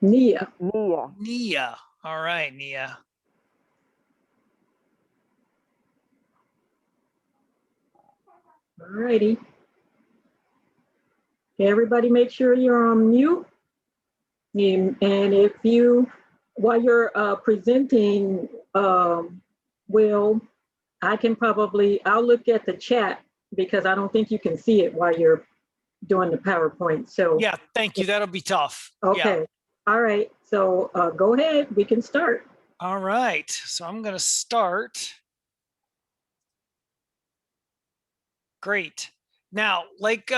Nia. Nia. All right, Nia. All righty. Everybody make sure you're on mute. And if you, while you're presenting, Will, I'll look at the chat because I don't think you can see it while you're doing the PowerPoint. So yeah, thank you. That'll be tough. Okay. Yeah. All right. So go ahead. We can start. All right. So I'm going to start. Great. Now, like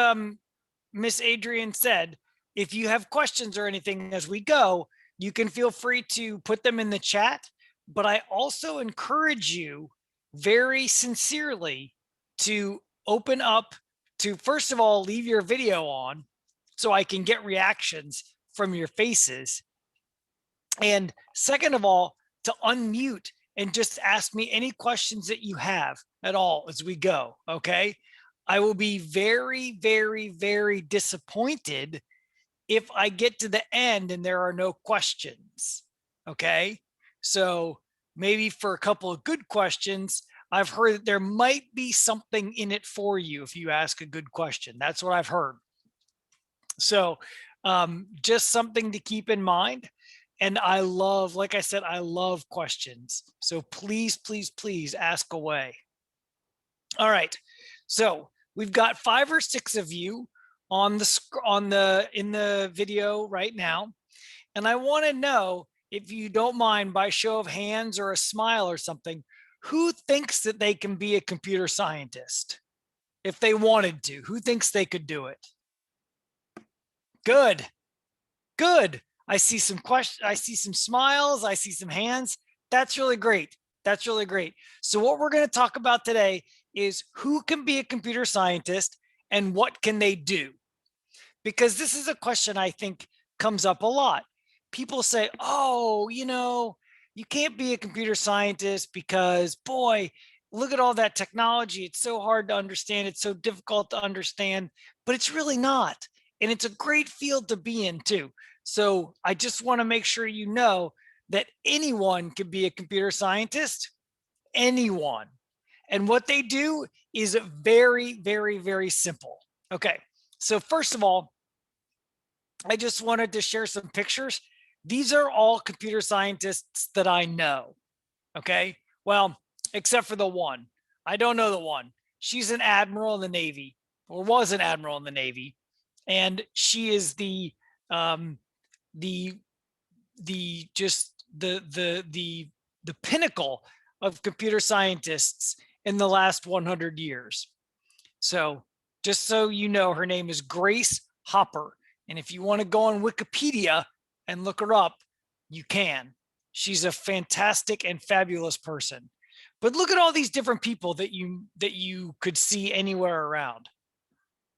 Miss Adrian said, if you have questions or anything as we go, you can feel free to put them in the chat. But I also encourage you very sincerely to open up to, first of all, leave your video on so I can get reactions from your faces. And second of all, to unmute and just ask me any questions that you have at all as we go, okay? I will be very, very, very disappointed if I get to the end and there are no questions, okay? So maybe for a couple of good questions, I've heard that there might be something in it for you if you ask a good question. That's what I've heard. So just something to keep in mind. And I love, like I said, I love questions. So please, please, please ask away. All right. So we've got 5 or 6 of you in the video right now. And I want to know, if you don't mind, by show of hands or a smile or something, who thinks that they can be a computer scientist? If they wanted to, who thinks they could do it? Good. Good. I see some questions. I see some smiles. I see some hands. That's really great. That's really great. So what we're going to talk about today is who can be a computer scientist and what can they do? Because this is a question I think comes up a lot. People say, oh, you can't be a computer scientist because, boy, look at all that technology. It's so hard to understand. It's so difficult to understand, but it's really not. And it's a great field to be in too. So I just want to make sure you know that anyone can be a computer scientist, anyone. And what they do is very, very, very simple. Okay, so first of all, I just wanted to share some pictures. These are all computer scientists that I know. Okay, well, except for the one. I don't know the one. She's an admiral in the Navy, or was an admiral in the Navy, and she is the pinnacle of computer scientists in the last 100 years. So just so you know, her name is Grace Hopper. And if you want to go on Wikipedia and look her up, you can. She's a fantastic and fabulous person. But look at all these different people that you could see anywhere around.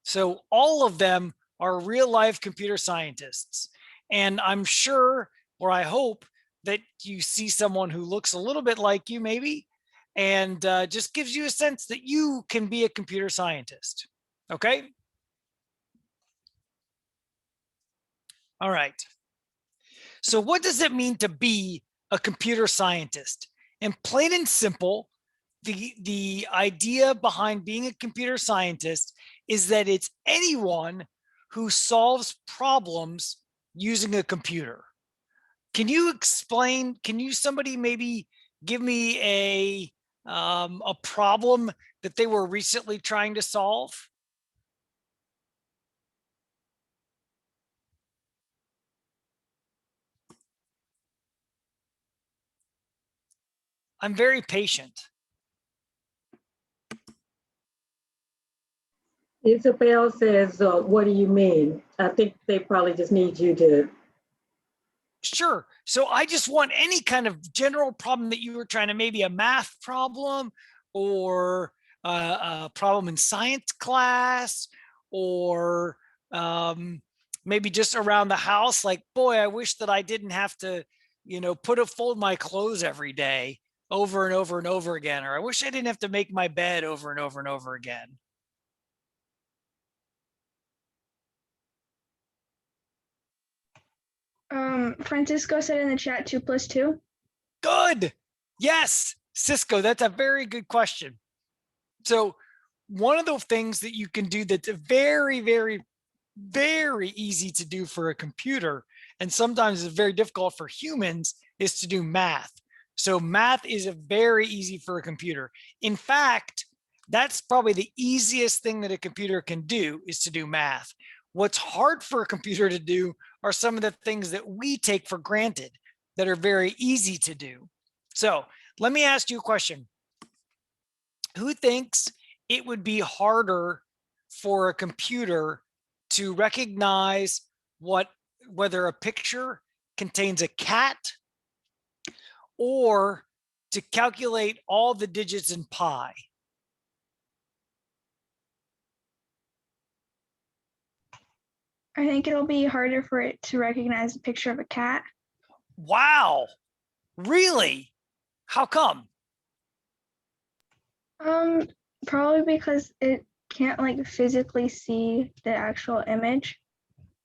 So all of them are real life computer scientists. And I'm sure, or I hope, that you see someone who looks a little bit like you maybe, and just gives you a sense that you can be a computer scientist. Okay? All right. So what does it mean to be a computer scientist? And plain and simple, the idea behind being a computer scientist is that it's anyone who solves problems using a computer. Can you explain, somebody maybe give me a problem that they were recently trying to solve? I'm very patient. Isabel says, what do you mean? I think they probably just need you to. Sure. So I just want any kind of general problem that you were trying to, maybe a math problem or a problem in science class, or maybe just around the house. Like, boy, I wish that I didn't have to, fold my clothes every day over and over and over again. Or I wish I didn't have to make my bed over and over and over again. Francisco said in the chat 2 plus 2. Good. Yes, Cisco, that's a very good question. So one of the things that you can do that's very, very, very easy to do for a computer, and sometimes is very difficult for humans, is to do math. So math is a very easy for a computer. In fact, that's probably the easiest thing that a computer can do, is to do math. What's hard for a computer to do are some of the things that we take for granted that are very easy to do. So let me ask you a question. Who thinks it would be harder for a computer to recognize whether a picture contains a cat, or to calculate all the digits in pi? I think it'll be harder for it to recognize a picture of a cat. Wow, really? How come? Probably because it can't like physically see the actual image.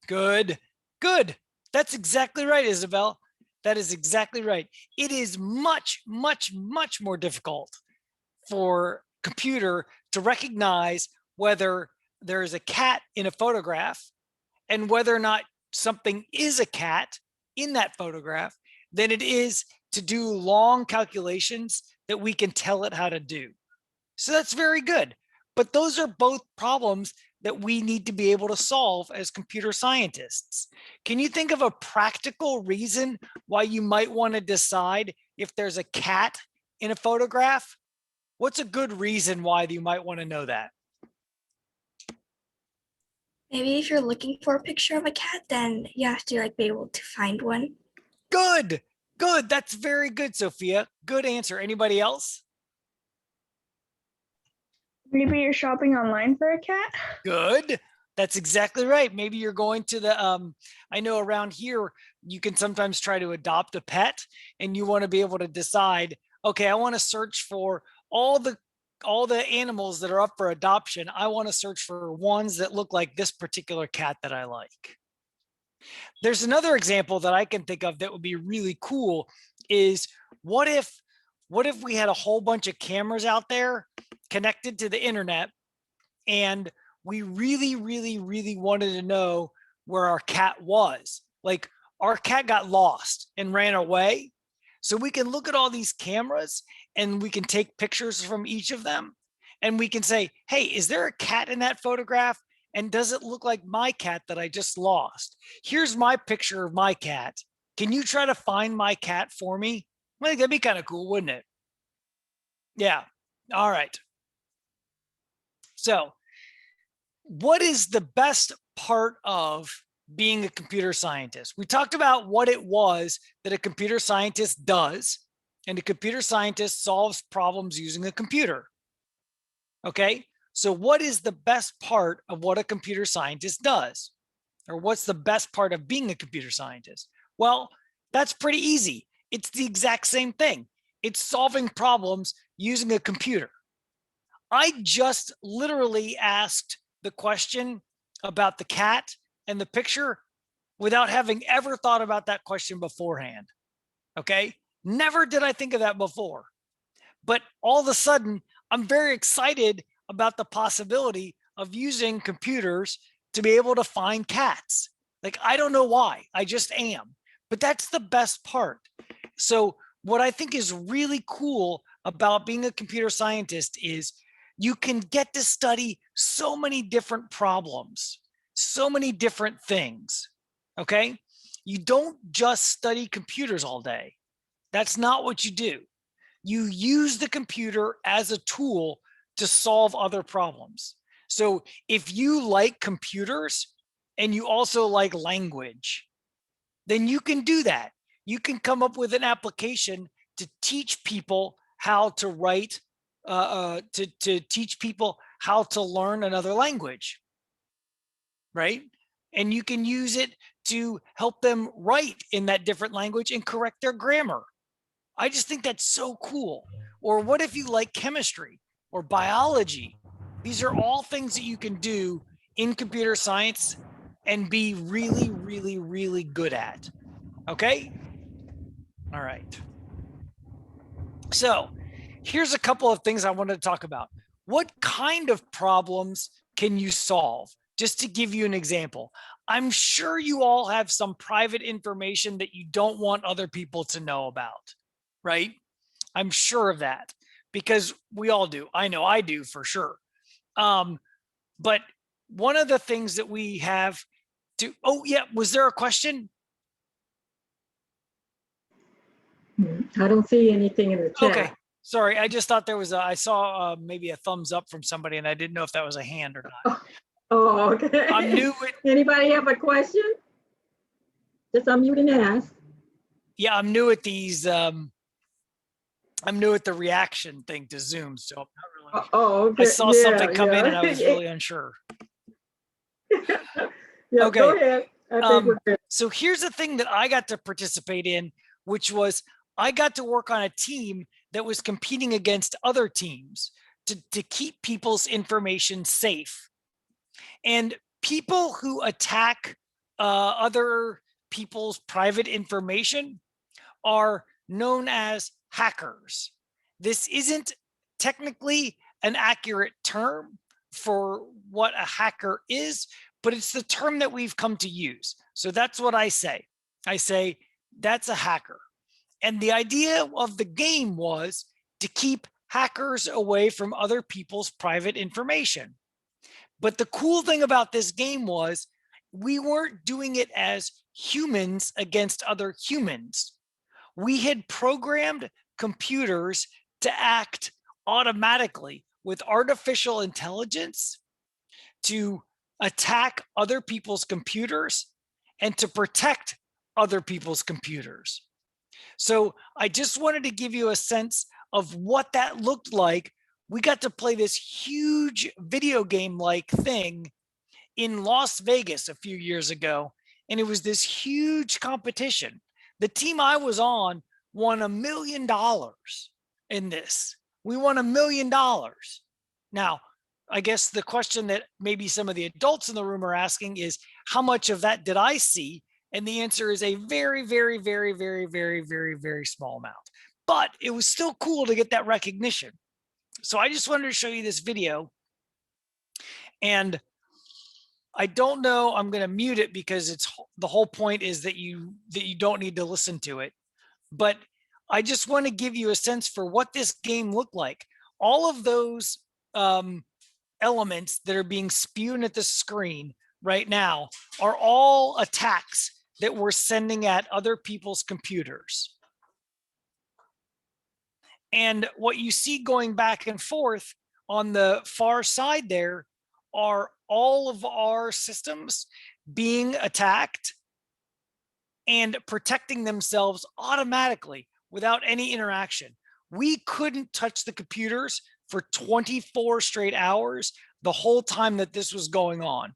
Good, good. That's exactly right, Isabel. That is exactly right. It is much, much, much more difficult for a computer to recognize whether there is a cat in a photograph and whether or not something is a cat in that photograph than it is to do long calculations that we can tell it how to do. So that's very good. But those are both problems that we need to be able to solve as computer scientists. Can you think of a practical reason why you might want to decide if there's a cat in a photograph? What's a good reason why you might want to know that? Maybe if you're looking for a picture of a cat, then you have to like be able to find one. Good, good. That's very good, Sophia. Good answer. Anybody else? Maybe you're shopping online for a cat. Good. That's exactly right. Maybe you're going to the, I know around here, you can sometimes try to adopt a pet and you want to be able to decide, okay, I want to search for all the animals that are up for adoption. I want to search for ones that look like this particular cat that I like. There's another example that I can think of that would be really cool is what if we had a whole bunch of cameras out there connected to the internet, and we really, really, really wanted to know where our cat was. Like our cat got lost and ran away. So we can look at all these cameras and we can take pictures from each of them. And we can say, hey, is there a cat in that photograph? And does it look like my cat that I just lost? Here's my picture of my cat. Can you try to find my cat for me? I think that'd be kind of cool, wouldn't it? Yeah. All right. So what is the best part of being a computer scientist? We talked about what it was that a computer scientist does, and a computer scientist solves problems using a computer. Okay, so what is the best part of what a computer scientist does? Or what's the best part of being a computer scientist? Well, that's pretty easy. It's the exact same thing. It's solving problems using a computer. I just literally asked the question about the cat and the picture without having ever thought about that question beforehand. Okay, never did I think of that before. But all of a sudden, I'm very excited about the possibility of using computers to be able to find cats. Like, I don't know why, I just am. But that's the best part. So what I think is really cool about being a computer scientist is you can get to study so many different problems, so many different things, okay? You don't just study computers all day. That's not what you do. You use the computer as a tool to solve other problems. So if you like computers and you also like language, then you can do that. You can come up with an application to teach people how to write, to teach people how to learn another language, right? And you can use it to help them write in that different language and correct their grammar. I just think that's so cool. Or what if you like chemistry or biology? These are all things that you can do in computer science and be really, really, really good at. Okay. All right. So here's a couple of things I wanted to talk about. What kind of problems can you solve? Just to give you an example, I'm sure you all have some private information that you don't want other people to know about, right? I'm sure of that because we all do. I know I do for sure. But one of the things that we have to, oh yeah, was there a question? I don't see anything in the chat. Okay, sorry. I just thought there was I saw maybe a thumbs up from somebody and I didn't know if that was a hand or not. Oh, okay. I'm new with, Anybody have a question? Just unmute and ask. yeah, I'm new at these, I'm new at the reaction thing to Zoom. So I'm not really, Oh, okay. I saw something come in and I was really unsure. Yeah, Okay. go ahead. I think we're good. So here's the thing that I got to participate in, which was I got to work on a team that was competing against other teams to keep people's information safe. And people who attack other people's private information are known as hackers. This isn't technically an accurate term for what a hacker is, but it's the term that we've come to use. So that's what I say. I say that's a hacker. And the idea of the game was to keep hackers away from other people's private information. But the cool thing about this game was we weren't doing it as humans against other humans. We had programmed computers to act automatically with artificial intelligence to attack other people's computers and to protect other people's computers. So I just wanted to give you a sense of what that looked like. We got to play this huge video game like thing in Las Vegas a few years ago, and it was this huge competition. The team I was on won $1 million in this. We won $1 million. Now, I guess the question that maybe some of the adults in the room are asking is, how much of that did I see? And the answer is a very, very, very, very, very, very, very small amount. But it was still cool to get that recognition. So I just wanted to show you this video. And I don't know, I'm going to mute it because it's the whole point is that you don't need to listen to it. But I just want to give you a sense for what this game looked like. All of those elements that are being spewed at the screen right now are all attacks that we're sending at other people's computers. And what you see going back and forth on the far side there are all of our systems being attacked and protecting themselves automatically without any interaction. We couldn't touch the computers for 24 straight hours the whole time that this was going on.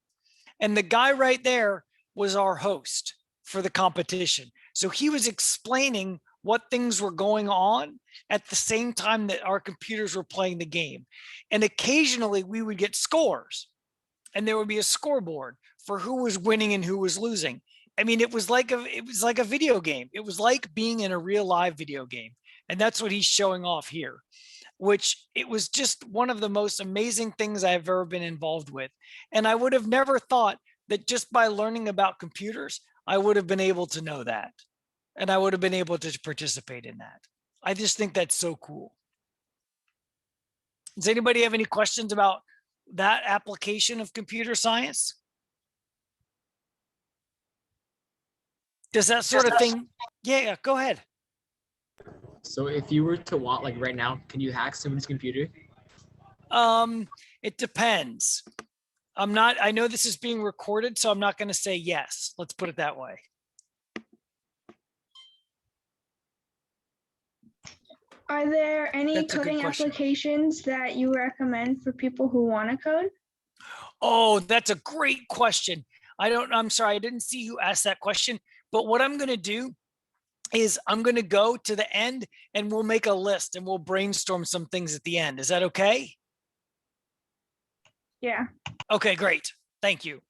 And the guy right there was our host for the competition. So he was explaining what things were going on at the same time that our computers were playing the game. And occasionally we would get scores and there would be a scoreboard for who was winning and who was losing. I mean, it was like a video game. It was like being in a real live video game. And that's what he's showing off here, which it was just one of the most amazing things I've ever been involved with. And I would have never thought that just by learning about computers, I would have been able to know that. And I would have been able to participate in that. I just think that's so cool. Does anybody have any questions about that application of computer science? Does that sort of thing? Yeah, go ahead. So if you were to want, like right now, can you hack someone's computer? It depends. I know this is being recorded, so I'm not going to say yes. Let's put it that way. Are there any That's a good coding question. applications that you recommend for people who want to code? Oh, that's a great question. I'm sorry, I didn't see who asked that question, but what I'm going to do is I'm going to go to the end and we'll make a list and we'll brainstorm some things at the end. Is that okay? Yeah. Okay, great. Thank you.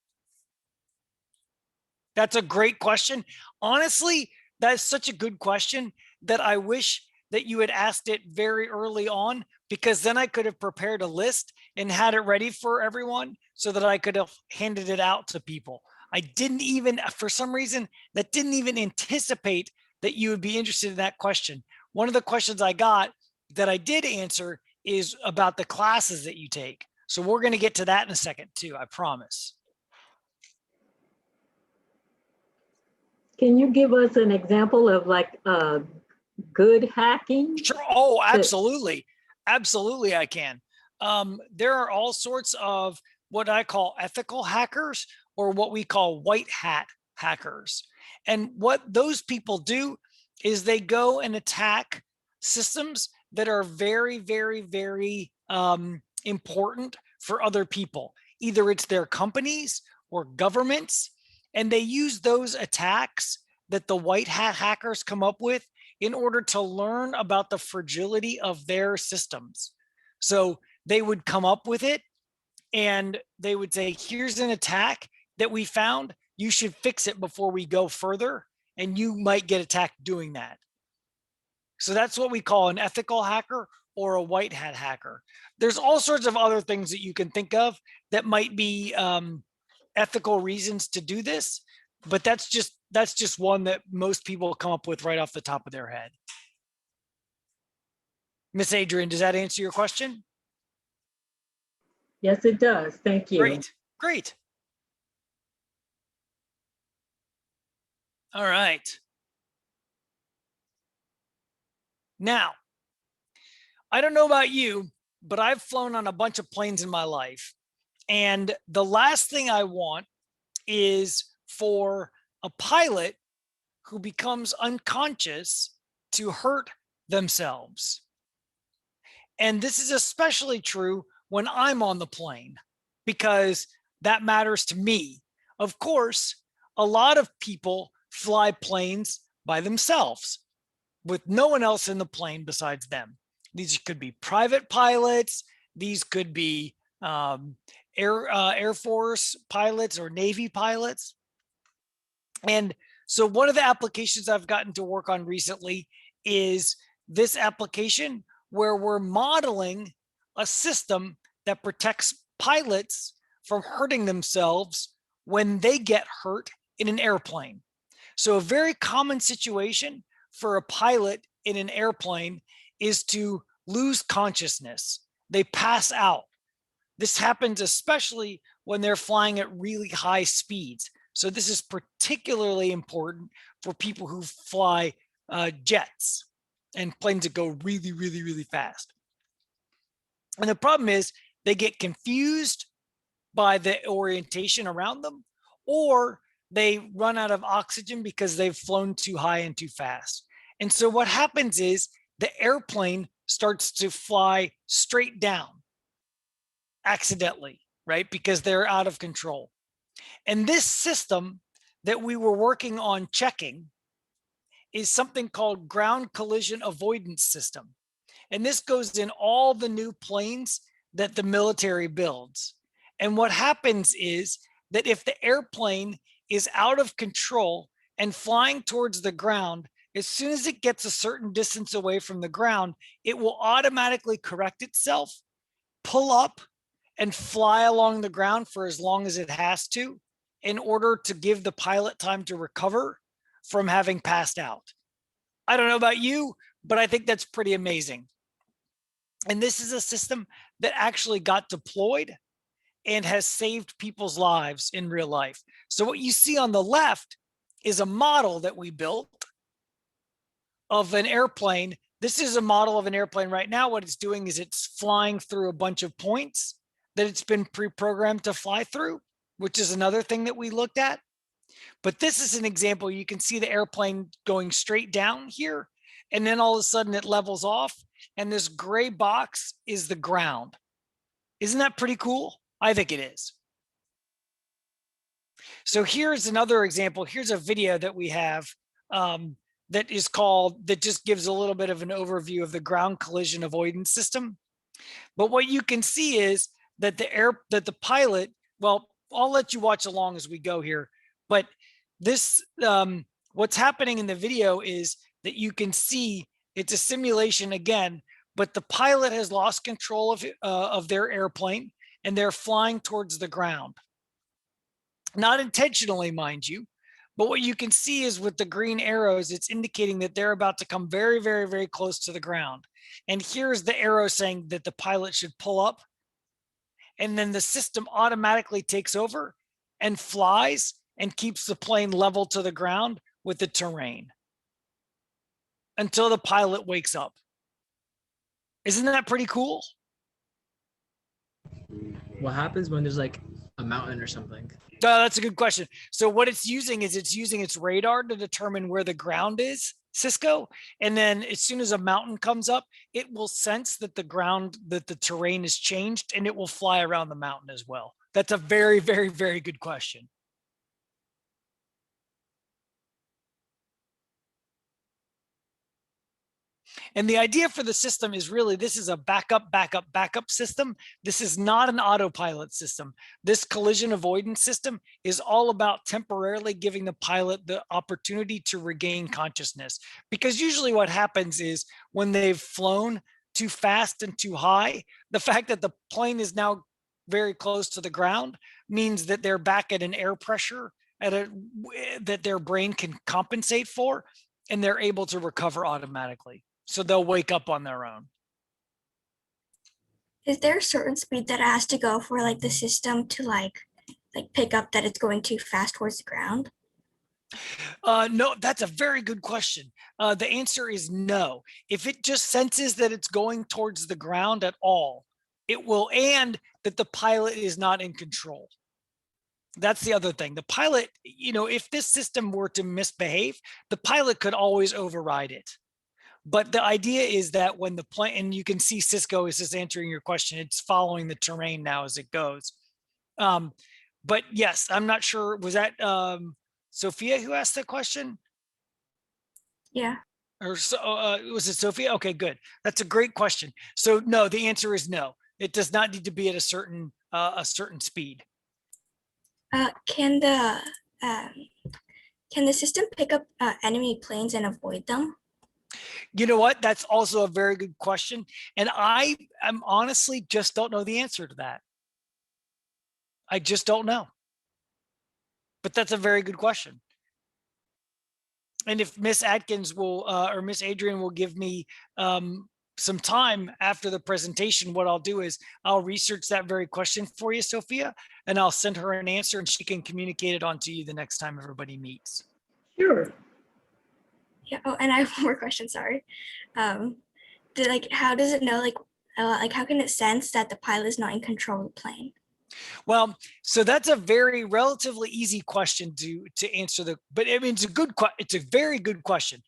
That's a great question. Honestly, That's such a good question that I wish that you had asked it very early on, because then I could have prepared a list and had it ready for everyone so that I could have handed it out to people. I didn't even, for some reason, that didn't even anticipate that you would be interested in that question. One of the questions I got that I did answer is about the classes that you take. So we're going to get to that in a second too, I promise. Can you give us an example of like good hacking? Sure. Oh, absolutely. Absolutely, I can. There are all sorts of what I call ethical hackers, or what we call white hat hackers. And what those people do is they go and attack systems that are very, very, very important for other people. Either it's their companies or governments, and they use those attacks that the white hat hackers come up with in order to learn about the fragility of their systems. So they would come up with it and they would say, here's an attack that we found. You should fix it before we go further, and you might get attacked doing that. So that's what we call an ethical hacker or a white hat hacker. There's all sorts of other things that you can think of that might be ethical reasons to do this, but that's just one that most people come up with right off the top of their head. Miss Adrian, does that answer your question? Yes, it does. Thank you. Great, great. All right. Now, I don't know about you, but I've flown on a bunch of planes in my life. And the last thing I want is for a pilot who becomes unconscious to hurt themselves. And this is especially true when I'm on the plane, because that matters to me. Of course, a lot of people fly planes by themselves with no one else in the plane besides them. These could be private pilots. These could be Air Force pilots or Navy pilots. And so one of the applications I've gotten to work on recently is this application where we're modeling a system that protects pilots from hurting themselves when they get hurt in an airplane. So a very common situation for a pilot in an airplane is to lose consciousness. They pass out. This happens especially when they're flying at really high speeds. So this is particularly important for people who fly jets and planes that go really, really, really fast. And the problem is they get confused by the orientation around them, or they run out of oxygen because they've flown too high and too fast. And so what happens is the airplane starts to fly straight down accidentally, right? Because they're out of control. And this system that we were working on checking is something called ground collision avoidance system. And this goes in all the new planes that the military builds. And what happens is that if the airplane is out of control and flying towards the ground, as soon as it gets a certain distance away from the ground, it will automatically correct itself, pull up, and fly along the ground for as long as it has to in order to give the pilot time to recover from having passed out. I don't know about you, but I think that's pretty amazing. And this is a system that actually got deployed and has saved people's lives in real life. So what you see on the left is a model that we built of an airplane. This is a model of an airplane right now. What it's doing is it's flying through a bunch of points that it's been pre-programmed to fly through, which is another thing that we looked at. But this is an example. You can see the airplane going straight down here, and then all of a sudden it levels off, and this gray box is the ground. Isn't that pretty cool? I think it is. So here's another example. Here's a video that we have that just gives a little bit of an overview of the ground collision avoidance system. But what you can see is that the pilot, well, I'll let you watch along as we go here, but this What's happening in the video is that you can see it's a simulation again, but the pilot has lost control of their airplane and they're flying towards the ground. Not intentionally, mind you, but what you can see is with the green arrows, it's indicating that they're about to come very, very, very close to the ground. And here's the arrow saying that the pilot should pull up. And then the system automatically takes over and flies and keeps the plane level to the ground with the terrain until the pilot wakes up. Isn't that pretty cool? What happens when there's like a mountain or something? That's a good question. So what it's using is it's using its radar to determine where the ground is, Cisco. And then as soon as a mountain comes up, it will sense that the terrain has changed and it will fly around the mountain as well. That's a very, very, very good question. And the idea for the system is really, this is a backup system. This is not an autopilot system. This collision avoidance system is all about temporarily giving the pilot the opportunity to regain consciousness. Because usually what happens is when they've flown too fast and too high, the fact that the plane is now very close to the ground means that they're back at an air pressure that their brain can compensate for, and they're able to recover automatically. So they'll wake up on their own. Is there a certain speed that it has to go for like the system to like pick up that it's going too fast towards the ground? No, that's a very good question. The answer is no. If it just senses that it's going towards the ground at all, it will, and that the pilot is not in control. That's the other thing. The pilot, if this system were to misbehave, the pilot could always override it. But the idea is that when the plane, and you can see Cisco is just answering your question, it's following the terrain now as it goes. But yes, I'm not sure, was that Sophia who asked that question? Yeah. Or was it Sophia? Okay, good. That's a great question. So no, the answer is no. It does not need to be at a certain speed. Can the system pick up enemy planes and avoid them? You know what? That's also a very good question. And I honestly just don't know the answer to that. I just don't know. But that's a very good question. And if Miss Atkins will, or Miss Adrian will give me some time after the presentation, what I'll do is I'll research that very question for you, Sophia, and I'll send her an answer and she can communicate it on to you the next time everybody meets. Sure. Yeah. Oh, and I have one more question. Sorry. How does it know? How can it sense that the pilot is not in control of the plane? Well, so that's a very relatively easy question to answer. But I mean, it's a very good question,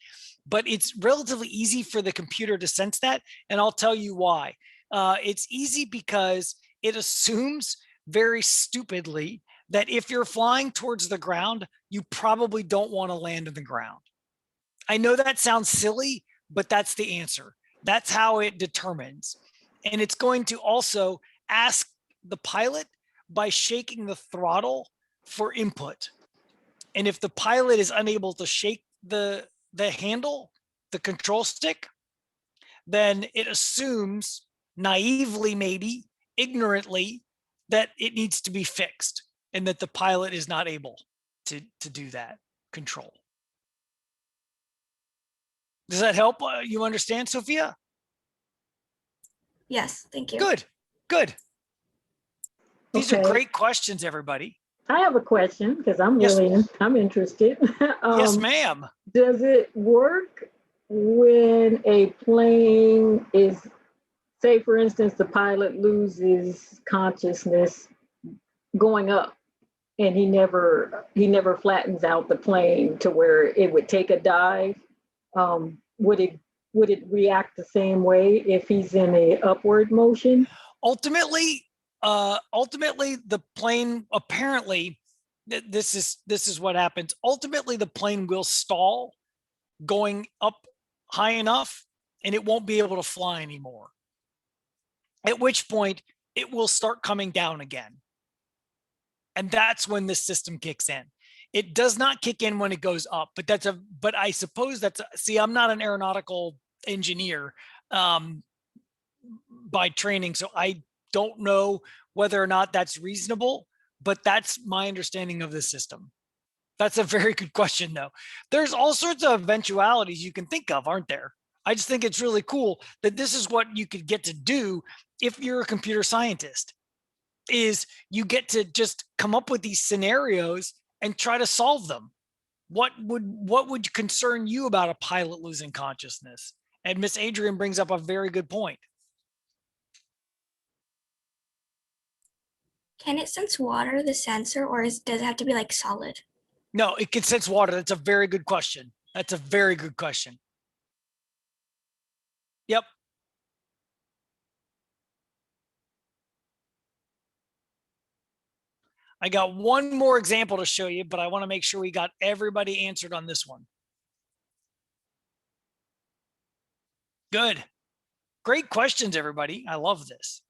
but it's relatively easy for the computer to sense that, and I'll tell you why. It's easy because it assumes very stupidly that if you're flying towards the ground, you probably don't want to land on the ground. I know that sounds silly, but that's the answer. That's how it determines. And it's going to also ask the pilot by shaking the throttle for input. And if the pilot is unable to shake the handle, the control stick, then it assumes naively, maybe ignorantly, that it needs to be fixed and that the pilot is not able to do that control. Does that help? You understand, Sophia? Yes, thank you. Good, good. These are Okay. great questions, everybody. I have a question because I'm Yes. I'm interested. Yes, ma'am. Does it work when a plane is, say for instance, the pilot loses consciousness going up and he never flattens out the plane to where it would take a dive? Would it react the same way if he's in a upward motion? Ultimately, the plane, apparently, this is what happens. Ultimately, the plane will stall going up high enough and it won't be able to fly anymore. At which point it will start coming down again. And that's when this system kicks in. It does not kick in when it goes up, but I suppose see, I'm not an aeronautical engineer by training, so I don't know whether or not that's reasonable, but that's my understanding of the system. That's a very good question, though. There's all sorts of eventualities you can think of, aren't there? I just think it's really cool that this is what you could get to do if you're a computer scientist, is you get to just come up with these scenarios and try to solve them. What would concern you about a pilot losing consciousness? And Miss Adrian brings up a very good point. Can it sense water, the sensor, or does it have to be like solid? No, it can sense water. That's a very good question. That's a very good question. Yep. I got one more example to show you, but I want to make sure we got everybody answered on this one. Good. Great questions, everybody. I love this.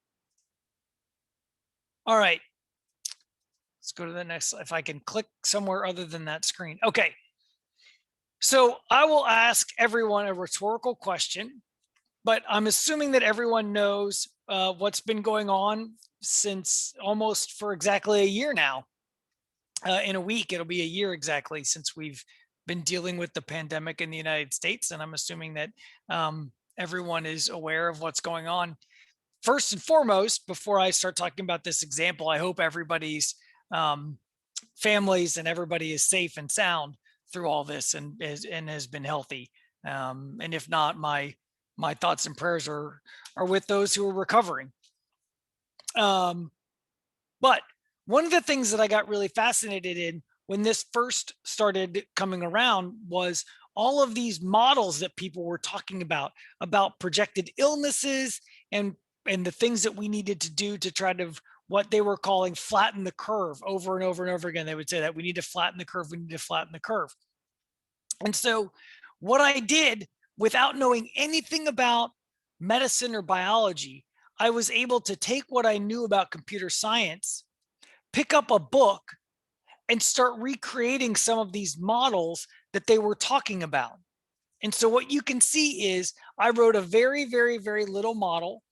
All right. Let's go to the next. If I can click somewhere other than that screen. Okay. So I will ask everyone a rhetorical question, but I'm assuming that everyone knows what's been going on since almost for exactly a year now. In a week, it'll be a year exactly since we've been dealing with the pandemic in the United States. And I'm assuming that everyone is aware of what's going on. First and foremost, before I start talking about this example, I hope everybody's families and everybody is safe and sound through all this and has been healthy. And if not, my thoughts and prayers are with those who are recovering. But one of the things that I got really fascinated in when this first started coming around was all of these models that people were talking about projected illnesses and the things that we needed to do to try to, what they were calling flatten the curve over and over and over again. They would say that we need to flatten the curve, we need to flatten the curve. And so what I did, without knowing anything about medicine or biology, I was able to take what I knew about computer science, pick up a book, and start recreating some of these models that they were talking about. And so what you can see is I wrote a very, very, very little model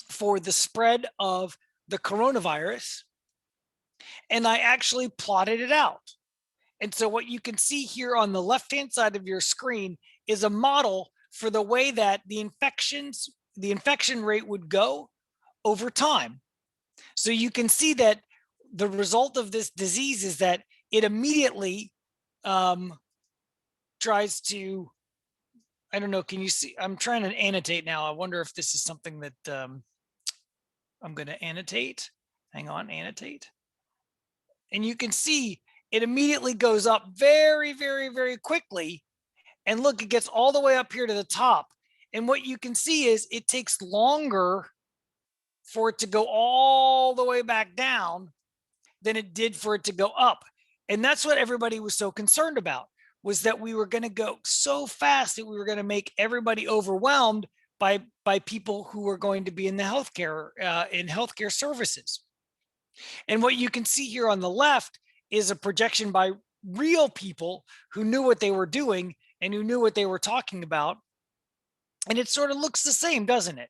for the spread of the coronavirus, and I actually plotted it out. And so what you can see here on the left-hand side of your screen is a model for the way that the infection rate would go over time. So you can see that the result of this disease is that it immediately tries to, I don't know, can you see? I'm trying to annotate now. I wonder if this is something that I'm going to annotate. Hang on, annotate. And you can see it immediately goes up very, very, very quickly. And look, it gets all the way up here to the top. And what you can see is it takes longer for it to go all the way back down than it did for it to go up. And that's what everybody was so concerned about, was that we were going to go so fast that we were going to make everybody overwhelmed by people who were going to be in the healthcare services. And what you can see here on the left is a projection by real people who knew what they were doing and who knew what they were talking about. And it sort of looks the same, doesn't it?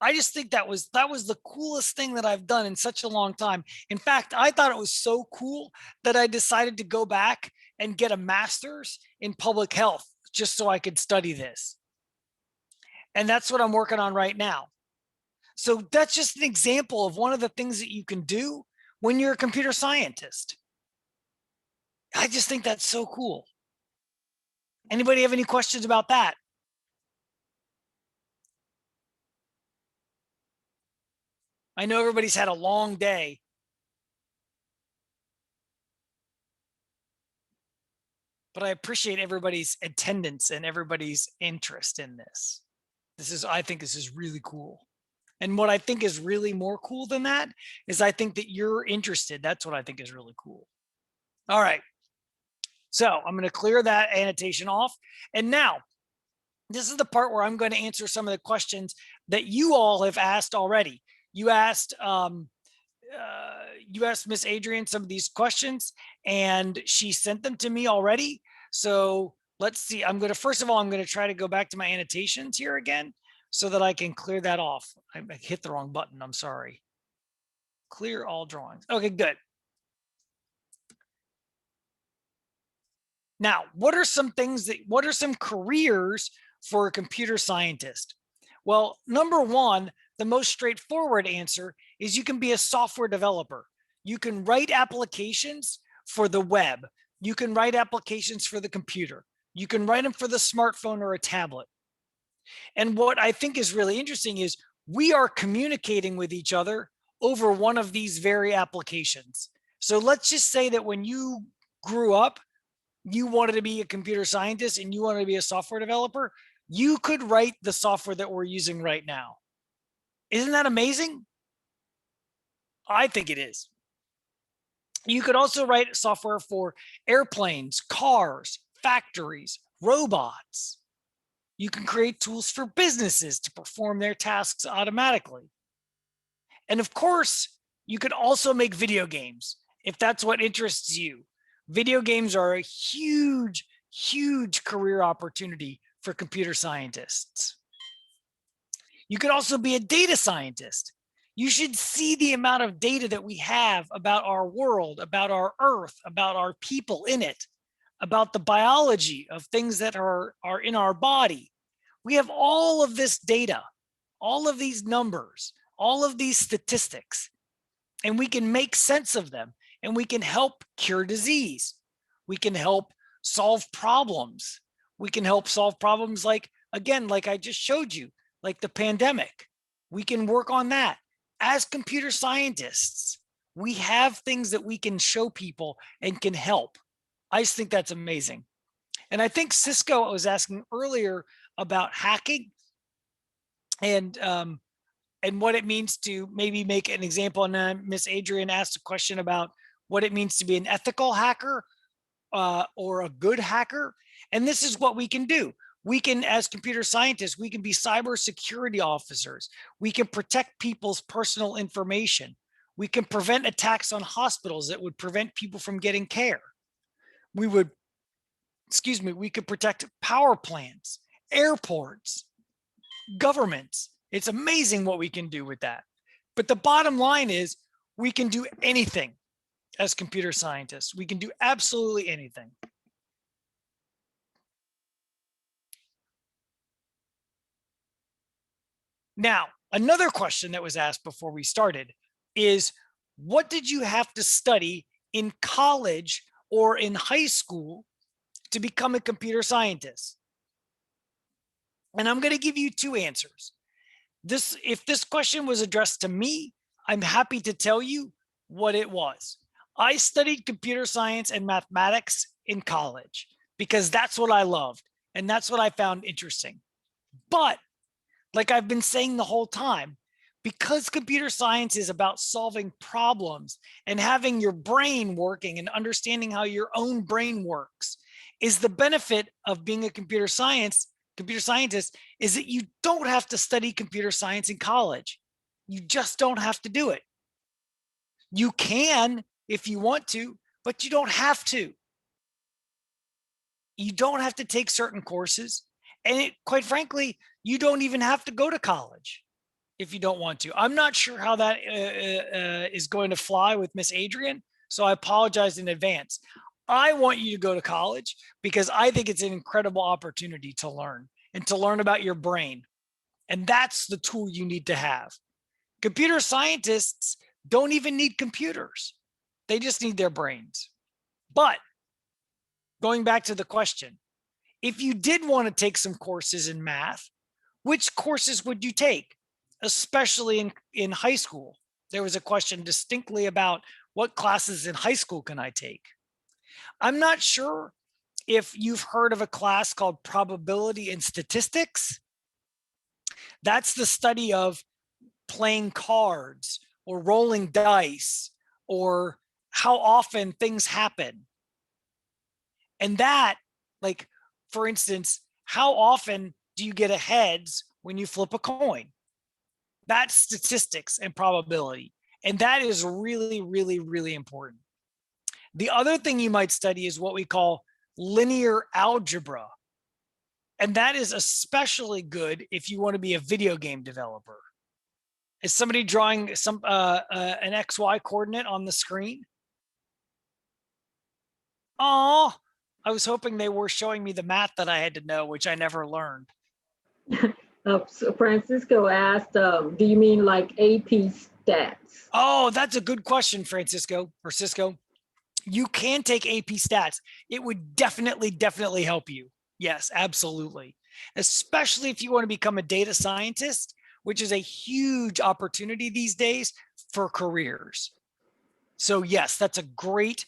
I just think that was the coolest thing that I've done in such a long time. In fact, I thought it was so cool that I decided to go back and get a master's in public health just so I could study this. And that's what I'm working on right now. So that's just an example of one of the things that you can do when you're a computer scientist. I just think that's so cool. Anybody have any questions about that? I know everybody's had a long day. But I appreciate everybody's attendance and everybody's interest in this. I think this is really cool. And what I think is really more cool than that is I think that you're interested. That's what I think is really cool. All right. So I'm going to clear that annotation off. And now, this is the part where I'm going to answer some of the questions that you all have asked already. You asked you asked Miss Adrian some of these questions and she sent them to me already. So let's see. First of all, I'm going to try to go back to my annotations here again so that I can clear that off. I hit the wrong button. I'm sorry. Clear all drawings. Okay, good. Now, what are some careers for a computer scientist? Well, number one, the most straightforward answer is you can be a software developer. You can write applications for the web. You can write applications for the computer. You can write them for the smartphone or a tablet. And what I think is really interesting is we are communicating with each other over one of these very applications. So let's just say that when you grew up, you wanted to be a computer scientist and you wanted to be a software developer, you could write the software that we're using right now. Isn't that amazing? I think it is. You could also write software for airplanes, cars, factories, robots. You can create tools for businesses to perform their tasks automatically. And of course, you could also make video games if that's what interests you. Video games are a huge, huge career opportunity for computer scientists. You could also be a data scientist. You should see the amount of data that we have about our world, about our Earth, about our people in it, about the biology of things that are in our body. We have all of this data, all of these numbers, all of these statistics, and we can make sense of them, and we can help cure disease. We can help solve problems. We can help solve problems like, again, like I just showed you, like the pandemic. We can work on that. As computer scientists, we have things that we can show people and can help. I just think that's amazing. And I think Cisco was asking earlier about hacking and what it means to maybe make an example. And then Miss Adrian asked a question about what it means to be an ethical hacker or a good hacker. And this is what we can do. We can, as computer scientists, we can be cybersecurity officers. We can protect people's personal information. We can prevent attacks on hospitals that would prevent people from getting care. We could protect power plants, airports, governments. It's amazing what we can do with that. But the bottom line is we can do anything as computer scientists. We can do absolutely anything. Now, another question that was asked before we started is, what did you have to study in college or in high school to become a computer scientist? And I'm going to give you two answers. If this question was addressed to me, I'm happy to tell you what it was. I studied computer science and mathematics in college because that's what I loved and that's what I found interesting. But like I've been saying the whole time, because computer science is about solving problems and having your brain working and understanding how your own brain works, is the benefit of being a computer scientist is that you don't have to study computer science in college. You just don't have to do it. You can if you want to, but you don't have to. You don't have to take certain courses. And quite frankly, you don't even have to go to college if you don't want to. I'm not sure how that is going to fly with Miss Adrian, so I apologize in advance. I want you to go to college because I think it's an incredible opportunity to learn and to learn about your brain. And that's the tool you need to have. Computer scientists don't even need computers. They just need their brains. But going back to the question, if you did want to take some courses in math, which courses would you take, especially in high school? There was a question distinctly about what classes in high school can I take? I'm not sure if you've heard of a class called probability and statistics. That's the study of playing cards or rolling dice or how often things happen. And that, like, for instance, how often do you get a heads when you flip a coin? That's statistics and probability. And that is really, really, really important. The other thing you might study is what we call linear algebra. And that is especially good if you want to be a video game developer. Is somebody drawing an XY coordinate on the screen? Oh, I was hoping they were showing me the math that I had to know, which I never learned. So Francisco asked, do you mean like AP stats? Oh, that's a good question, Francisco or Cisco. You can take AP stats. It would definitely help you. Yes, absolutely. Especially if you want to become a data scientist, which is a huge opportunity these days for careers. So yes, that's a great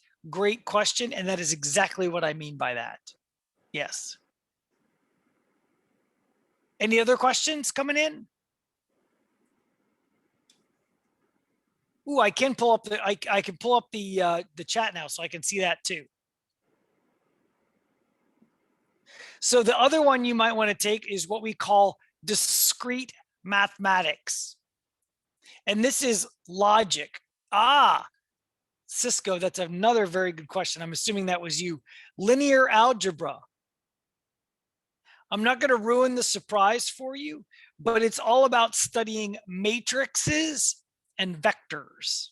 question. And that is exactly what I mean by that. Yes. Any other questions coming in? Ooh, I can pull up I can pull up the chat now so I can see that too. So the other one you might want to take is what we call discrete mathematics. And this is logic. Cisco, that's another very good question. I'm assuming that was you. Linear algebra. I'm not going to ruin the surprise for you, but it's all about studying matrices and vectors.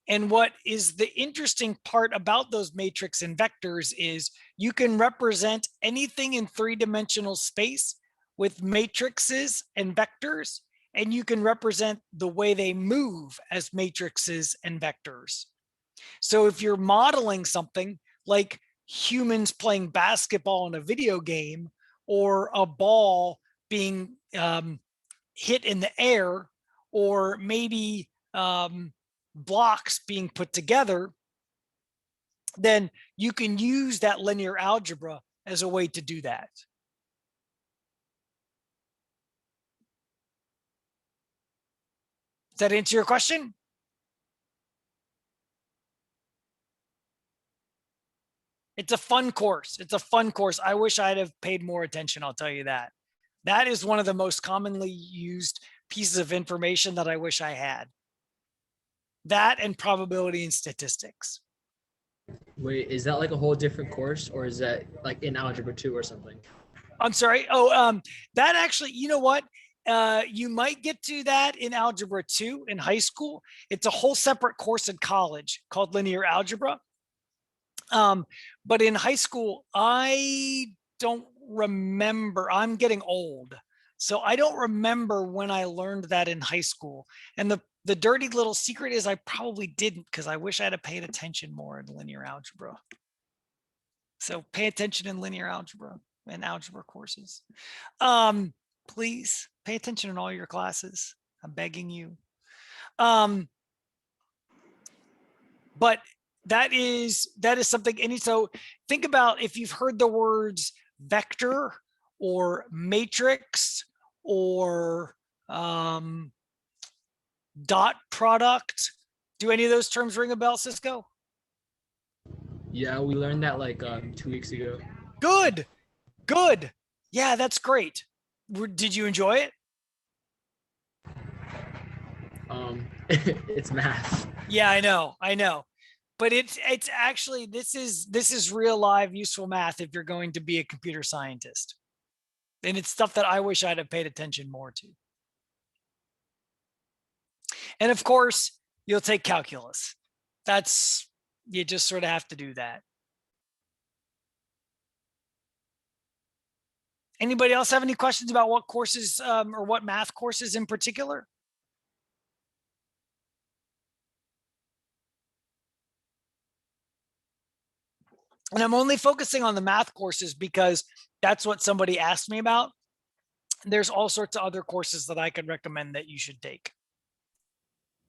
And what is the interesting part about those matrix and vectors is you can represent anything in three-dimensional space with matrices and vectors, and you can represent the way they move as matrices and vectors. So if you're modeling something like humans playing basketball in a video game, or a ball being hit in the air, or maybe blocks being put together, then you can use that linear algebra as a way to do that. Does that answer your question? It's a fun course. It's a fun course. I wish I'd have paid more attention, I'll tell you that. That is one of the most commonly used pieces of information that I wish I had. That and probability and statistics. Wait, is that like a whole different course, or is that like in Algebra 2 or something? I'm sorry. Oh, that actually, you know what? You might get to that in Algebra 2 in high school. It's a whole separate course in college called linear algebra. But in high school, I don't remember. I'm getting old, so I don't remember when I learned that in high school. And the dirty little secret is I probably didn't, because I wish I'd have paid attention more in linear algebra. So pay attention in linear algebra and algebra courses. Please pay attention in all your classes. I'm begging you. But that is something. And so think about if you've heard the words vector or matrix or dot product. Do any of those terms ring a bell, Cisco? Yeah, we learned that like 2 weeks ago. Good. Yeah, that's great. Did you enjoy it? It's math. Yeah, I know. But it's actually, this is real live useful math if you're going to be a computer scientist. And it's stuff that I wish I'd have paid attention more to. And of course, you'll take calculus. You just sort of have to do that. Anybody else have any questions about what courses or what math courses in particular? And I'm only focusing on the math courses because that's what somebody asked me about. There's all sorts of other courses that I could recommend that you should take.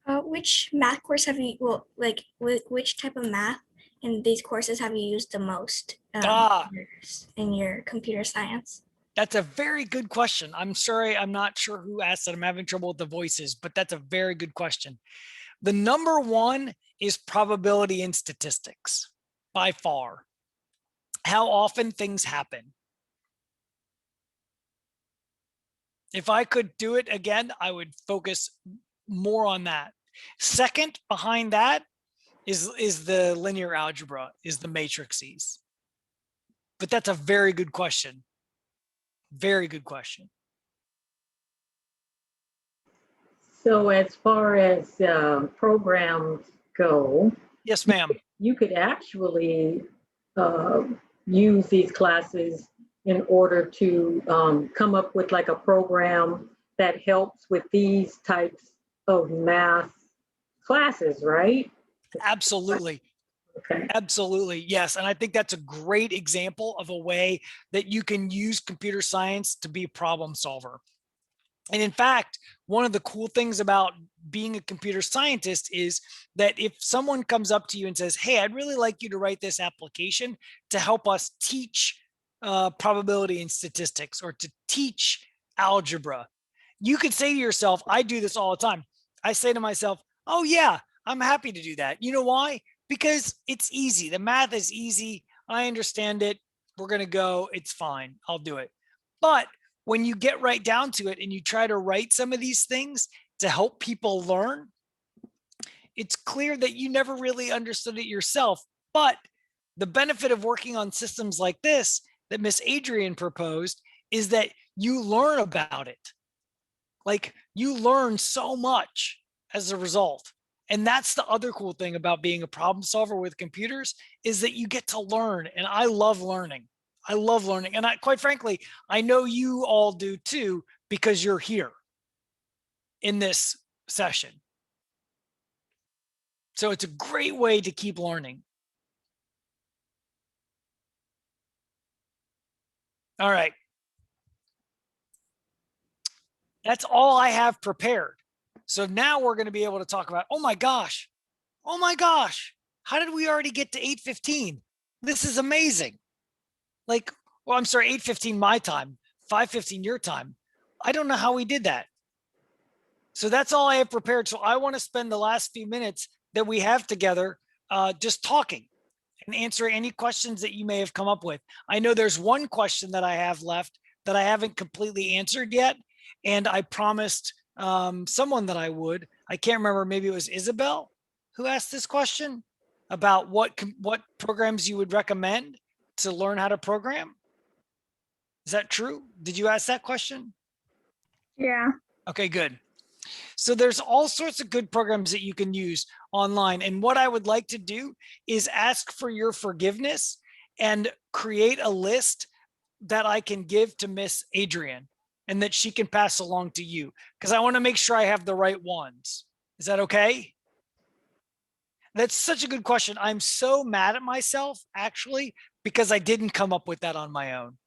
Which math course have you, which type of math in these courses have you used the most in your computer science? That's a very good question. I'm sorry, I'm not sure who asked that. I'm having trouble with the voices, but that's a very good question. The number one is probability and statistics, by far. How often things happen. If I could do it again, I would focus more on that. Second behind that is the linear algebra, is the matrices. But that's a very good question. Very good question. So as far as programs go, Yes, ma'am. you could actually use these classes in order to come up with like a program that helps with these types of math classes, right? Absolutely. Okay. Absolutely. Yes. And I think that's a great example of a way that you can use computer science to be a problem solver. And in fact, one of the cool things about being a computer scientist is that if someone comes up to you and says, hey, I'd really like you to write this application to help us teach probability and statistics, or to teach algebra, you could say to yourself, I do this all the time. I say to myself, oh yeah, I'm happy to do that. You know why? Because it's easy. The math is easy. I understand it. We're going to go. It's fine. I'll do it. But when you get right down to it and you try to write some of these things to help people learn, it's clear that you never really understood it yourself. But the benefit of working on systems like this that Miss Adrian proposed is that you learn about it. Like, you learn so much as a result. And that's the other cool thing about being a problem solver with computers, is that you get to learn. And I love learning. I love learning. And quite frankly, I know you all do too, because you're here in this session. So it's a great way to keep learning. All right. That's all I have prepared. So now we're going to be able to talk about, oh my gosh, how did we already get to 8:15? This is amazing. Like, well, I'm sorry, 8:15 my time, 5:15 your time. I don't know how we did that. So that's all I have prepared. So I want to spend the last few minutes that we have together just talking and answering any questions that you may have come up with. I know there's one question that I have left that I haven't completely answered yet. And I promised someone that I would. I can't remember, maybe it was Isabel who asked this question about what programs you would recommend to learn how to program. Is that true? Did you ask that question? Yeah. Okay, good. So there's all sorts of good programs that you can use online. And what I would like to do is ask for your forgiveness and create a list that I can give to Miss Adrian and that she can pass along to you, because I want to make sure I have the right ones. Is that okay? That's such a good question. I'm so mad at myself, actually, because I didn't come up with that on my own.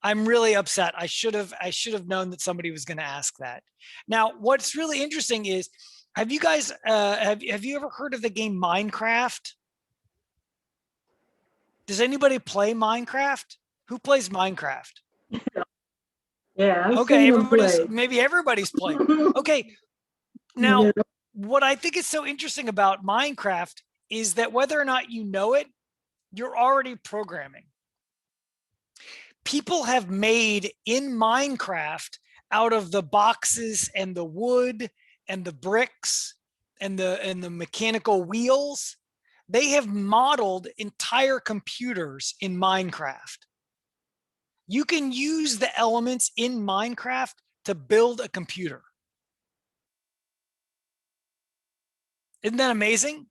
I'm really upset. I should have known that somebody was going to ask that. Now, what's really interesting is, have you guys have you ever heard of the game Minecraft? Does anybody play Minecraft? Who plays Minecraft? Yeah. I've Okay, seen them play. maybe everybody's playing. Okay. Now, Yeah. what I think is so interesting about Minecraft is that whether or not you know it, you're already programming. People have made in Minecraft, out of the boxes and the wood and the bricks and the mechanical wheels, they have modeled entire computers in Minecraft. You can use the elements in Minecraft to build a computer. Isn't that amazing?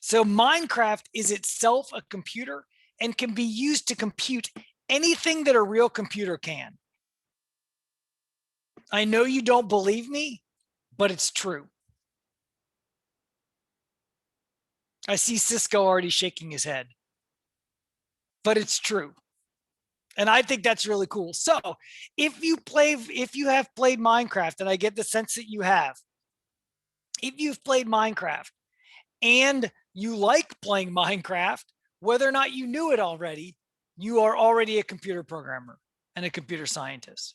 So Minecraft is itself a computer and can be used to compute anything that a real computer can. I know you don't believe me, but it's true. I see Cisco already shaking his head, but it's true. And I think that's really cool. So if you have played Minecraft, and I get the sense that you have, if you've played Minecraft and you like playing Minecraft, whether or not you knew it already, you are already a computer programmer and a computer scientist.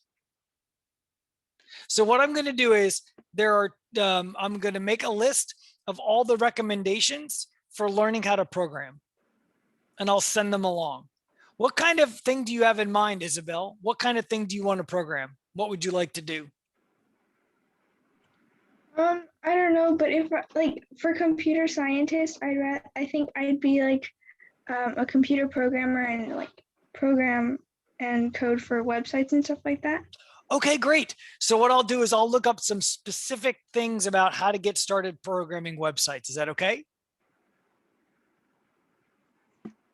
So what I'm going to do is I'm going to make a list of all the recommendations for learning how to program, and I'll send them along. What kind of thing do you have in mind, Isabel? What kind of thing do you want to program? What would you like to do? I don't know, but if like for computer scientists, I think I'd be like a computer programmer and like program and code for websites and stuff like that. Okay, great. So what I'll do is I'll look up some specific things about how to get started programming websites. Is that okay?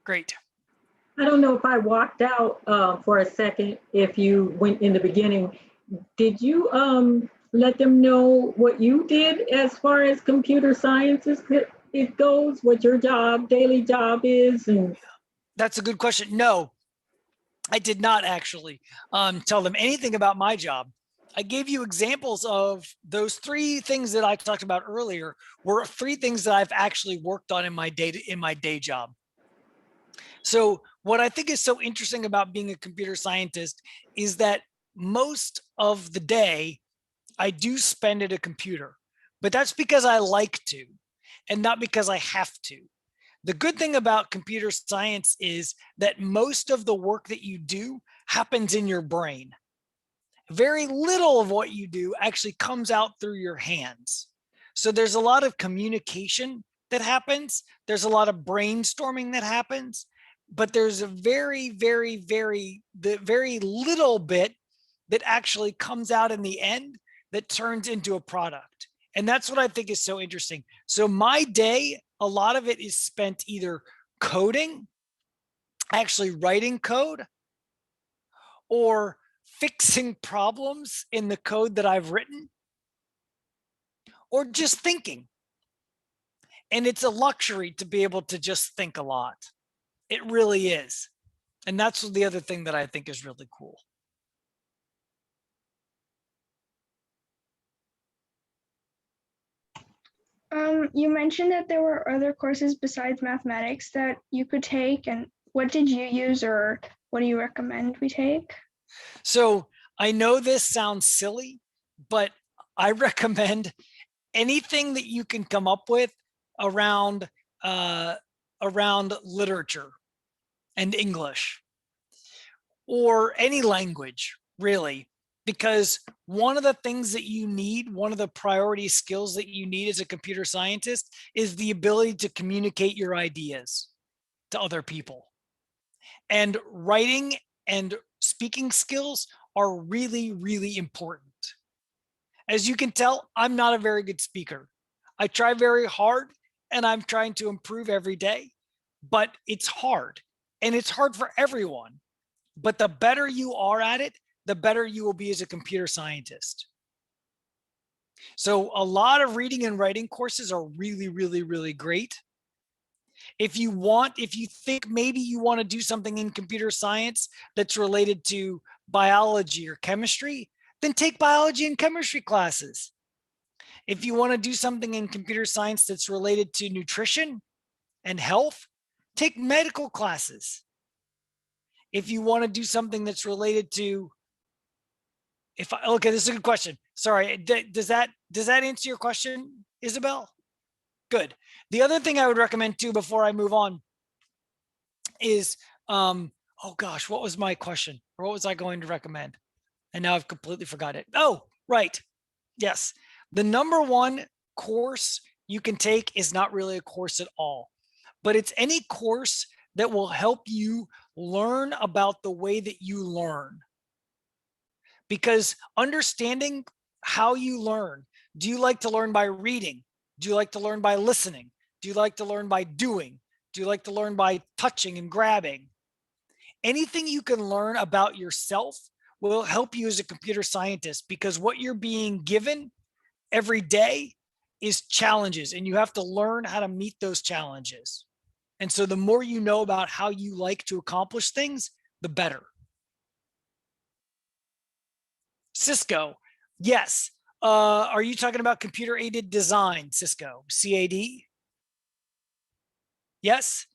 Great. I don't know if I walked out for a second, if you went in the beginning. Did you let them know what you did as far as computer science it goes, what your daily job is? And That's a good question. No, I did not actually tell them anything about my job. I gave you examples of those three things that I talked about earlier were three things that I've actually worked on in my day job. So what I think is so interesting about being a computer scientist is that most of the day I do spend at a computer, but that's because I like to and not because I have to. The good thing about computer science is that most of the work that you do happens in your brain. Very little of what you do actually comes out through your hands. So there's a lot of communication that happens. There's a lot of brainstorming that happens, but there's a very little bit that actually comes out in the end that turns into a product. And that's what I think is so interesting. So my day, a lot of it is spent either coding, actually writing code, or fixing problems in the code that I've written, or just thinking. And it's a luxury to be able to just think a lot. It really is. And that's the other thing that I think is really cool. You mentioned that there were other courses besides mathematics that you could take, and what did you use or what do you recommend we take? So I know this sounds silly, but I recommend anything that you can come up with around literature and English or any language, really. Because one of the things that you need, one of the priority skills that you need as a computer scientist is the ability to communicate your ideas to other people. And writing and speaking skills are really important. As you can tell, I'm not a very good speaker. I try very hard and I'm trying to improve every day, but it's hard and it's hard for everyone. But the better you are at it, the better you will be as a computer scientist. So a lot of reading and writing courses are really great. If you think maybe you want to do something in computer science that's related to biology or chemistry, then take biology and chemistry classes. If you want to do something in computer science that's related to nutrition and health, take medical classes. If you want to do something that's related to, okay, this is a good question. Sorry, does that answer your question, Isabel? Good. The other thing I would recommend too, before I move on, is, oh gosh, what was my question? Or what was I going to recommend? And now I've completely forgot it. Oh, right. Yes. The number one course you can take is not really a course at all, but it's any course that will help you learn about the way that you learn. Because understanding how you learn, do you like to learn by reading? Do you like to learn by listening? Do you like to learn by doing? Do you like to learn by touching and grabbing? Anything you can learn about yourself will help you as a computer scientist, because what you're being given every day is challenges, and you have to learn how to meet those challenges. And so the more you know about how you like to accomplish things, the better. Cisco, yes. Are you talking about computer aided design, Cisco, CAD? Yes?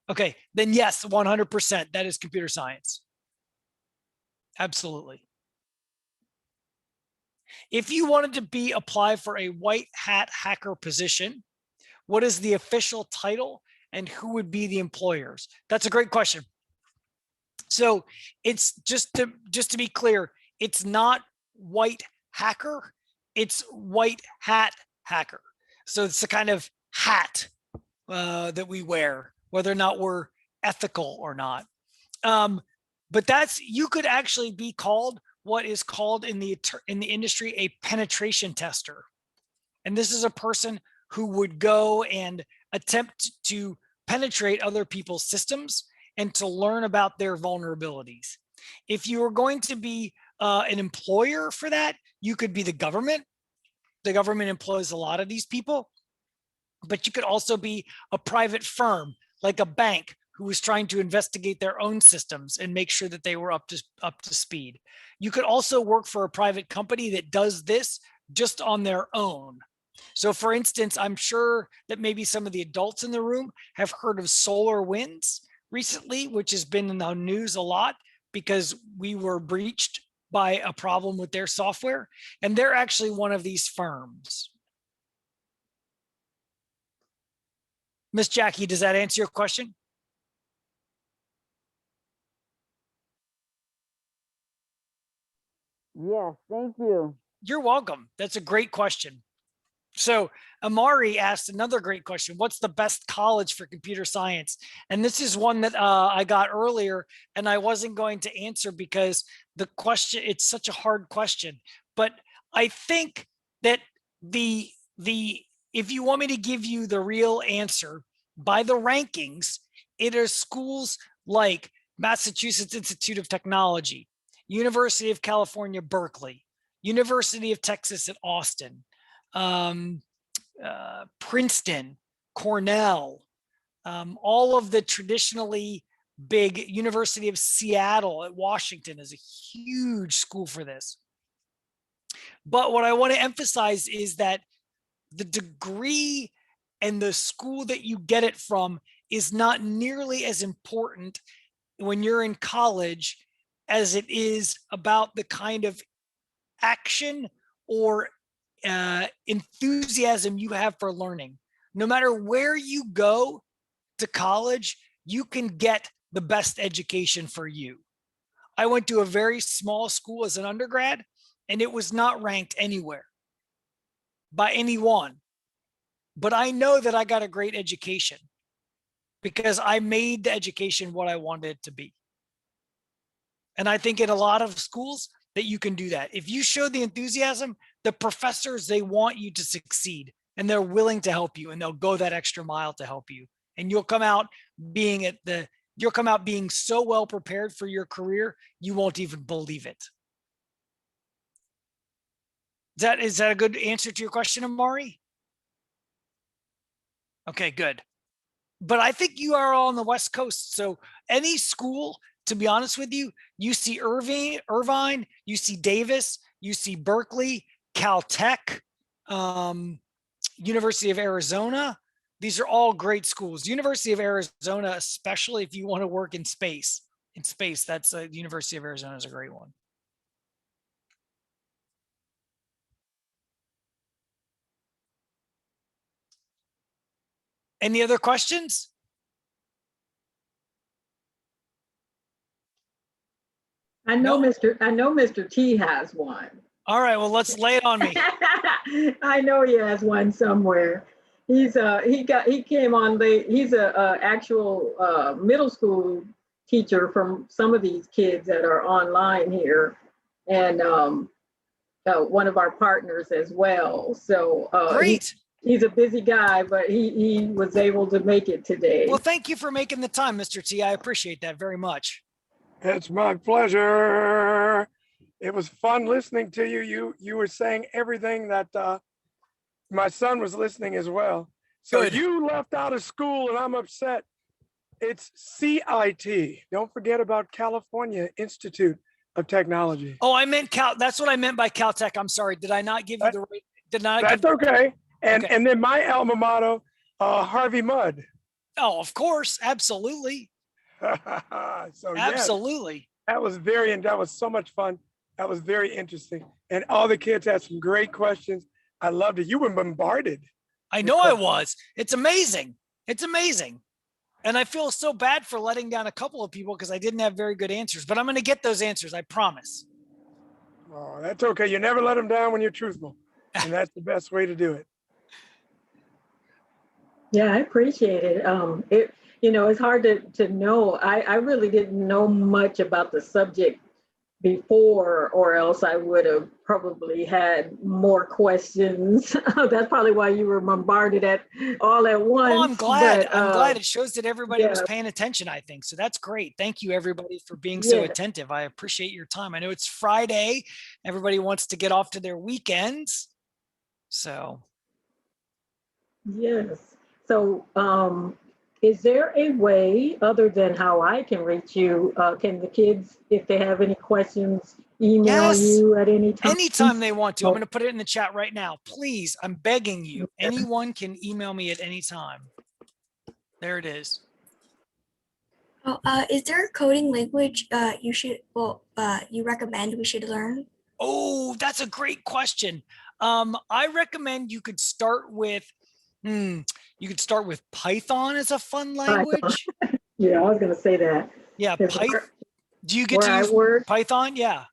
Okay, then yes, 100%, that is computer science. Absolutely. If you wanted to apply for a white hat hacker position, what is the official title and who would be the employers? That's a great question. So it's just to be clear, it's not white hacker, it's white hat hacker. So it's the kind of hat that we wear, whether or not we're ethical or not. But you could actually be called what is called in the industry a penetration tester. And this is a person who would go and attempt to penetrate other people's systems and to learn about their vulnerabilities. If you are going to be an employer for that, you could be the government. The government employs a lot of these people, but you could also be a private firm like a bank who was trying to investigate their own systems and make sure that they were up to speed. You could also work for a private company that does this just on their own. So for instance, I'm sure that maybe some of the adults in the room have heard of SolarWinds recently, which has been in the news a lot because we were breached by a problem with their software. And they're actually one of these firms. Miss Jackie, does that answer your question? Yes, thank you. You're welcome. That's a great question. So Amari asked another great question. What's the best college for computer science? And this is one that I got earlier and I wasn't going to answer because the question, it's such a hard question. But I think that if you want me to give you the real answer by the rankings, it is schools like Massachusetts Institute of Technology, University of California, Berkeley, University of Texas at Austin, Princeton, Cornell, all of the traditionally big. University of Seattle at Washington is a huge school for this. But what I want to emphasize is that the degree and the school that you get it from is not nearly as important when you're in college as it is about the kind of action or enthusiasm you have for learning. No matter where you go to college, you can get the best education for you. I went to a very small school as an undergrad, and it was not ranked anywhere by anyone. But I know that I got a great education because I made the education what I wanted it to be. And I think in a lot of schools that you can do that. If you show the enthusiasm, the professors, they want you to succeed and they're willing to help you and they'll go that extra mile to help you. And you'll come out being so well prepared for your career, you won't even believe it. Is that a good answer to your question, Amari? Okay, good. But I think you are all on the West Coast. So any school, to be honest with you, UC Irvine, UC Davis, UC Berkeley, Caltech, University of Arizona. These are all great schools. University of Arizona, especially if you want to work in space. That's University of Arizona is a great one. Any other questions? I know Mr. T has one. All right, well, let's lay it on me. I know he has one somewhere. He came on late. He's a actual middle school teacher from some of these kids that are online here, and one of our partners as well. So great. He's a busy guy, but he was able to make it today. Well, thank you for making the time, Mr. T. I appreciate that very much. It's my pleasure. It was fun listening to you. You were saying everything that my son was listening as well. So Good. You left out of school and I'm upset. It's CIT. Don't forget about California Institute of Technology. Oh, I meant that's what I meant by Caltech. I'm sorry. Did I not give you the right? That's okay. And Okay. and then my alma mater, Harvey Mudd. Oh, of course. Absolutely. So Absolutely. yes, that was so much fun. That was very interesting. And all the kids had some great questions. I loved it. You were bombarded. I know I was. It's amazing. It's amazing. And I feel so bad for letting down a couple of people because I didn't have very good answers, but I'm going to get those answers. I promise. Oh, that's okay. You never let them down when you're truthful. And that's the best way to do it. Yeah, I appreciate it. It's hard to know. I really didn't know much about the subject before, or else I would have probably had more questions. That's probably why you were bombarded all at once. Well, I'm glad. But, I'm glad it shows that everybody was yeah. paying attention, I think. So that's great. Thank you, everybody, for being so Yeah. attentive. I appreciate your time. I know it's Friday. Everybody wants to get off to their weekends. So. Yes. So, is there a way other than how I can reach you? Can the kids, if they have any questions, email Yes. you at any time? Anytime they want to. I'm going to put it in the chat right now. Please, I'm begging you. Anyone can email me at any time. There it is. Oh, is there a coding language you recommend we should learn? Oh, that's a great question. I recommend you could start with Python as a fun language. Yeah, I was going to say that. Yeah, Python. Do you get where to I use work, Python? Yeah.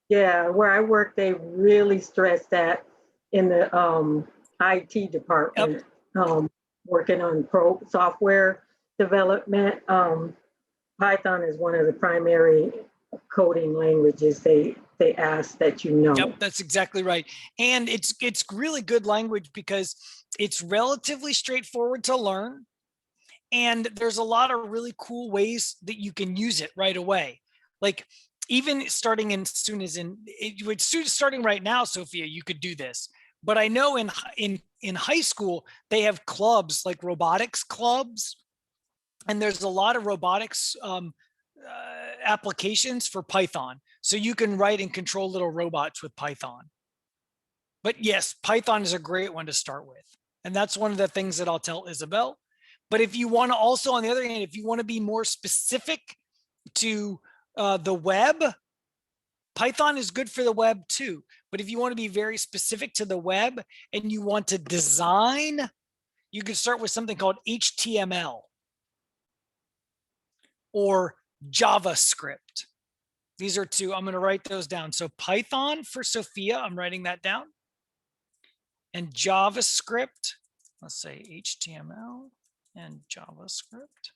Yeah, where I work, they really stress that in the IT department, working on software development. Python is one of the primary coding languages they ask that you know. Yep, that's exactly right. And it's really good language because it's relatively straightforward to learn. And there's a lot of really cool ways that you can use it right away. Like even starting starting right now, Sophia, you could do this. But I know in high school, they have clubs like robotics clubs. And there's a lot of robotics applications for Python. So you can write and control little robots with Python. But yes, Python is a great one to start with. And that's one of the things that I'll tell Isabel. But if you want to also, on the other hand, if you want to be more specific to the web, Python is good for the web too. But if you want to be very specific to the web and you want to design, you can start with something called HTML or JavaScript. These are two. I'm going to write those down. So Python for Sophia, I'm writing that down. And JavaScript, let's say HTML and JavaScript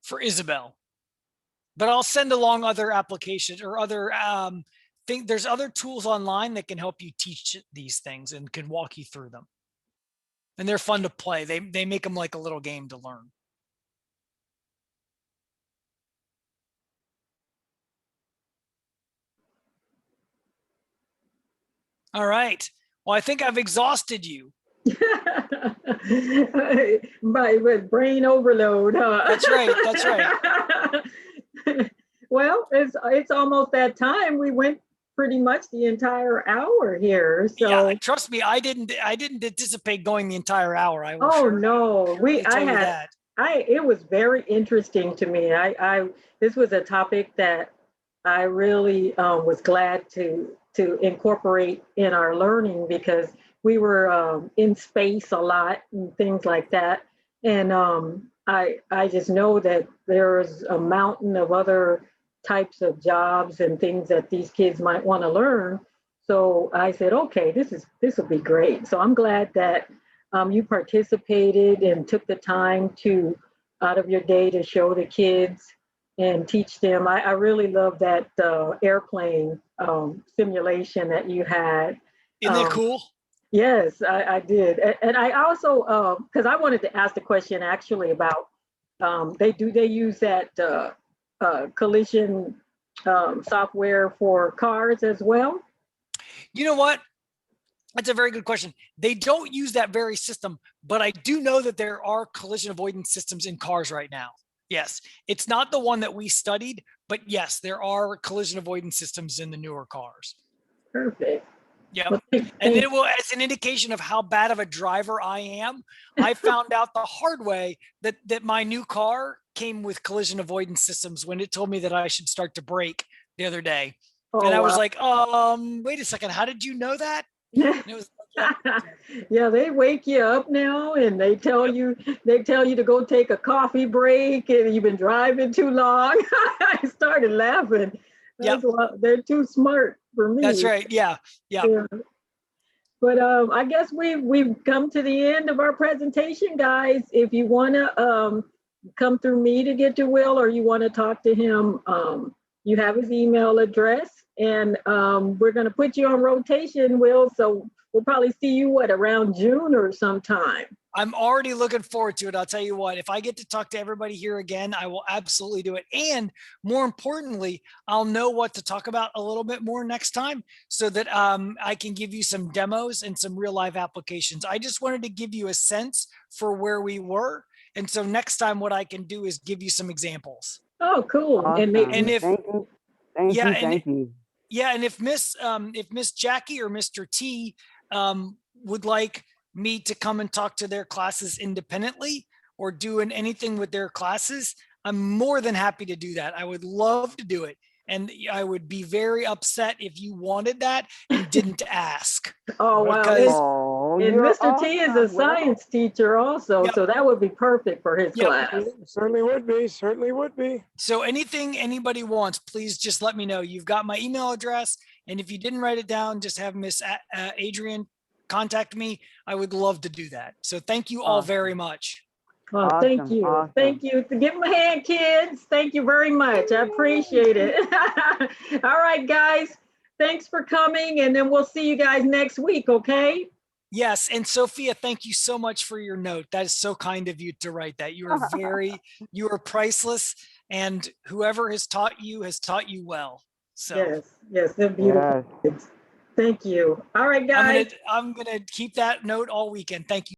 for Isabel. But I'll send along other applications or other there's other tools online that can help you teach these things and can walk you through them. And they're fun to play. They make them like a little game to learn. All right. Well, I think I've exhausted you. With brain overload, huh? That's right. That's right. Well, it's almost that time. We went pretty much the entire hour here. So yeah, trust me, I didn't anticipate going the entire hour. I will. Oh no, it was very interesting to me. This was a topic that I really was glad to incorporate in our learning because we were in space a lot and things like that. And I just know that there's a mountain of other types of jobs and things that these kids might want to learn. So I said, okay, this will be great. So I'm glad that you participated and took the time out of your day to show the kids and teach them. I really love that airplane simulation that you had. Isn't that cool? Yes, I did. And I also, because I wanted to ask the question actually about, they use that collision software for cars as well? You know what? That's a very good question. They don't use that very system, but I do know that there are collision avoidance systems in cars right now. Yes, it's not the one that we studied, but yes, there are collision avoidance systems in the newer cars. Perfect. Yeah, and it will, as an indication of how bad of a driver I am, I found out the hard way that my new car came with collision avoidance systems when it told me that I should start to brake the other day. Oh, and I was like, wait a second, how did you know that? And it was yeah, they wake you up now and they tell you to go take a coffee break and you've been driving too long. I started laughing. They're too smart. for me. That's right. Yeah. Yeah. Yeah. But I guess we've come to the end of our presentation, guys. If you want to come through me to get to Will, or you want to talk to him, you have his email address, and we're going to put you on rotation, Will. So we'll probably see you around June or sometime. I'm already looking forward to it. I'll tell you what, if I get to talk to everybody here again, I will absolutely do it. And more importantly, I'll know what to talk about a little bit more next time, so that I can give you some demos and some real life applications. I just wanted to give you a sense for where we were. And so next time what I can do is give you some examples. Oh, cool. Awesome. And if, Thank you. Thank yeah, you. and Thank you. yeah, and if Miss Jackie or Mr. T would like me to come and talk to their classes independently, or doing anything with their classes, I'm more than happy to do that. I would love to do it. And I would be very upset if you wanted that and didn't ask. Oh, wow. Because- Oh, And you're Mr. T is a awesome, Will. science teacher also, Yep. so that would be perfect for his Yep. class. Certainly would be, certainly would be. So anything anybody wants, please just let me know. You've got my email address. And if you didn't write it down, just have Miss Adrian contact me. I would love to do that. So thank you all very much. Oh, thank Awesome, you. awesome. Thank you. Give them a hand, kids. Thank you very much. I appreciate it. All right, guys. Thanks for coming. And then we'll see you guys next week, okay? Yes. And Sophia, thank you so much for your note. That is so kind of you to write that. You are you are priceless. And whoever has taught you well. So Yes, they're beautiful Yes. kids. Thank you. All right, guys. I'm gonna keep that note all weekend. Thank you.